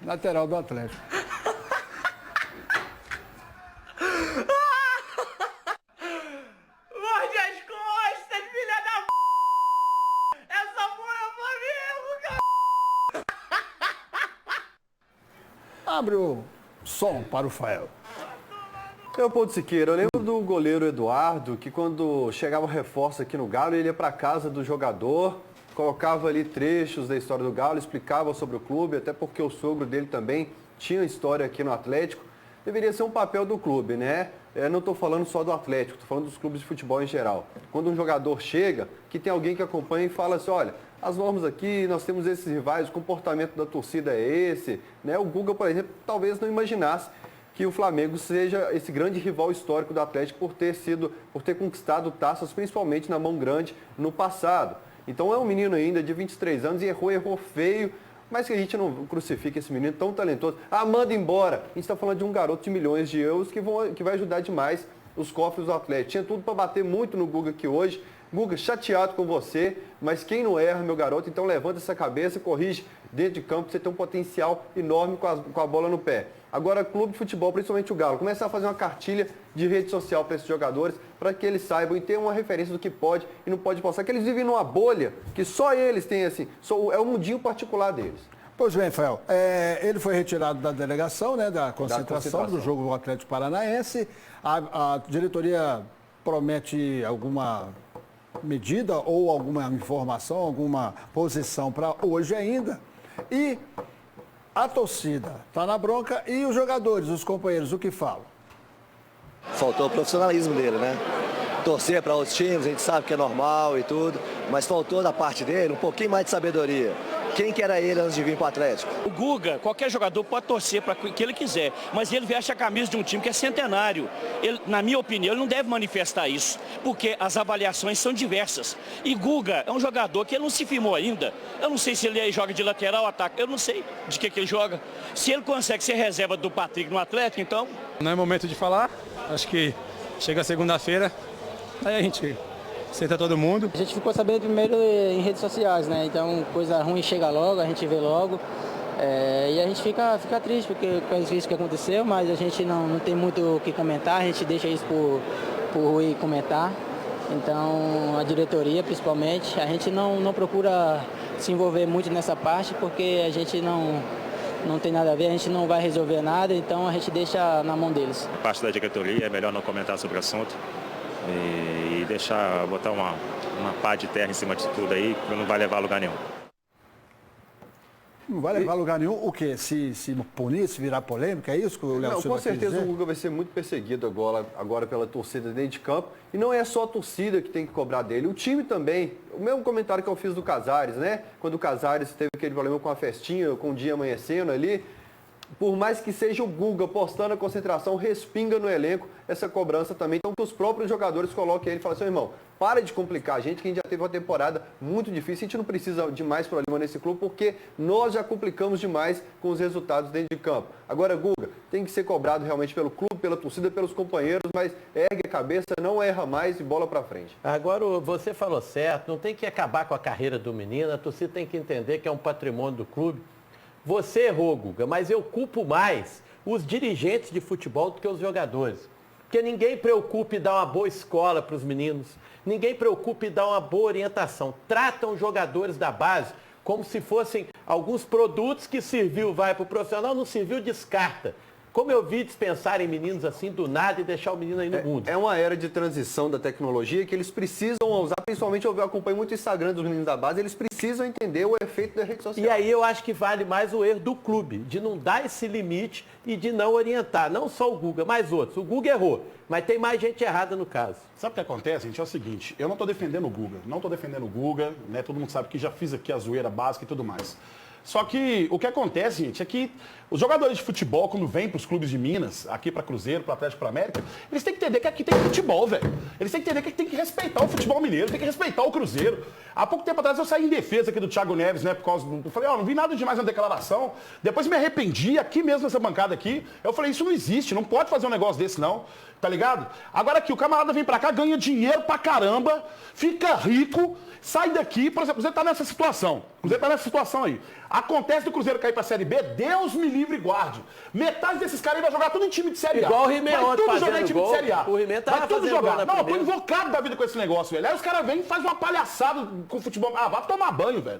Lateral do Atlético. Morde as costas, filha da p... Essa foi o Flamengo, cara! Abre o som para o Fael. Leopoldo Siqueira, eu lembro do goleiro Eduardo, que quando chegava o reforço aqui no Galo, ele ia para casa do jogador, colocava ali trechos da história do Galo, explicava sobre o clube, até porque o sogro dele também tinha história aqui no Atlético. Deveria ser um papel do clube, né? Eu não estou falando só do Atlético, estou falando dos clubes de futebol em geral. Quando um jogador chega, que tem alguém que acompanha e fala assim, olha, as normas aqui, nós temos esses rivais, o comportamento da torcida é esse, né? O Guga, por exemplo, talvez não imaginasse que o Flamengo seja esse grande rival histórico do Atlético por ter conquistado taças, principalmente na mão grande, no passado. Então é um menino ainda de 23 anos e errou feio, mas que a gente não crucifica esse menino tão talentoso. Ah, manda embora. A gente está falando de um garoto de milhões de euros que vai ajudar demais os cofres do Atlético. Tinha tudo para bater muito no Guga aqui hoje. Guga, chateado com você, mas quem não erra, meu garoto, então levanta essa cabeça, corrige dentro de campo, você tem um potencial enorme com a bola no pé. Agora, clube de futebol, principalmente o Galo, começar a fazer uma cartilha de rede social para esses jogadores, para que eles saibam e tenham uma referência do que pode e não pode passar, que eles vivem numa bolha que só eles têm, assim, é o mundinho particular deles. Pois bem, Fael, ele foi retirado da delegação, né, da concentração do jogo do Atlético Paranaense. A diretoria promete alguma medida ou alguma informação, alguma posição para hoje ainda. E a torcida está na bronca e os jogadores, os companheiros, o que falam? Faltou o profissionalismo dele, né? Torcer para outros times, a gente sabe que é normal e tudo, mas faltou da parte dele um pouquinho mais de sabedoria. Quem que era ele antes de vir para o Atlético? O Guga, qualquer jogador pode torcer para o que ele quiser, mas ele veste a camisa de um time que é centenário. Ele, na minha opinião, ele não deve manifestar isso, porque as avaliações são diversas. E Guga é um jogador que ele não se firmou ainda. Eu não sei se ele joga de lateral ou ataque, eu não sei de que ele joga. Se ele consegue ser reserva do Patrick no Atlético, então... Não é momento de falar, acho que chega segunda-feira, aí a gente... Senta todo mundo. A gente ficou sabendo primeiro em redes sociais, né? Então, coisa ruim chega logo, a gente vê logo. E a gente fica triste porque com isso que aconteceu, mas a gente não tem muito o que comentar, a gente deixa isso por Rui comentar. Então, a diretoria, principalmente, a gente não procura se envolver muito nessa parte porque a gente não tem nada a ver, a gente não vai resolver nada, então a gente deixa na mão deles. Parte da diretoria, é melhor não comentar sobre o assunto. E deixar, botar uma pá de terra em cima de tudo aí, que não vai levar a lugar nenhum. Não vai levar a lugar nenhum o quê? Se punir, se virar polêmica, é isso que o Léo Silva quis dizer? Com certeza o Guga vai ser muito perseguido agora pela torcida dentro de campo. E não é só a torcida que tem que cobrar dele, o time também. O mesmo comentário que eu fiz do Casares, né? Quando o Casares teve aquele problema com a festinha, com o dia amanhecendo ali. Por mais que seja o Guga postando a concentração, respinga no elenco essa cobrança também. Então que os próprios jogadores coloquem ele e falem assim, irmão, para de complicar a gente, que a gente já teve uma temporada muito difícil, a gente não precisa de mais problema nesse clube, porque nós já complicamos demais com os resultados dentro de campo. Agora, Guga, tem que ser cobrado realmente pelo clube, pela torcida, pelos companheiros, mas ergue a cabeça, não erra mais e bola pra frente. Agora, você falou certo, não tem que acabar com a carreira do menino, a torcida tem que entender que é um patrimônio do clube. Você errou, Guga, mas eu culpo mais os dirigentes de futebol do que os jogadores. Porque ninguém preocupa em dar uma boa escola para os meninos, ninguém preocupa em dar uma boa orientação. Tratam os jogadores da base como se fossem alguns produtos que serviu, vai para o profissional, não serviu, descarta. Como eu vi dispensar em meninos assim do nada e deixar o menino aí no mundo. É uma era de transição da tecnologia que eles precisam usar, principalmente eu acompanho muito o Instagram dos meninos da base, eles precisam entender o efeito da rede social. E aí eu acho que vale mais o erro do clube, de não dar esse limite e de não orientar, não só o Guga, mas outros. O Guga errou, mas tem mais gente errada no caso. Sabe o que acontece, gente? É o seguinte, eu não estou defendendo o Guga, né? Todo mundo sabe que já fiz aqui a zoeira básica e tudo mais. Só que o que acontece, gente, é que os jogadores de futebol, quando vêm para os clubes de Minas, aqui para Cruzeiro, para Atlético, para América, eles têm que entender que aqui tem futebol, velho. Eles têm que entender que tem que respeitar o futebol mineiro, tem que respeitar o Cruzeiro. Há pouco tempo atrás eu saí em defesa aqui do Thiago Neves, né, por causa do... Eu falei, não vi nada demais na declaração. Depois me arrependi, aqui mesmo nessa bancada aqui, eu falei, isso não existe, não pode fazer um negócio desse não, tá ligado? Agora aqui, o camarada vem para cá, ganha dinheiro pra caramba, fica rico, sai daqui, por exemplo, você tá nessa situação. Cruzeiro tá nessa situação aí. Acontece do Cruzeiro cair pra Série B, Deus me livre e guarde. Metade desses caras aí vai jogar tudo em time de Série A. Igual o Rimé ontem tudo jogar em fazendo time gol. de Série A. O Rimé tava vai tudo fazendo jogar. gol na Não, eu tô primeira. invocado da vida com esse negócio, velho. Aí os caras vêm e fazem uma palhaçada com o futebol. Ah, vai tomar banho, velho.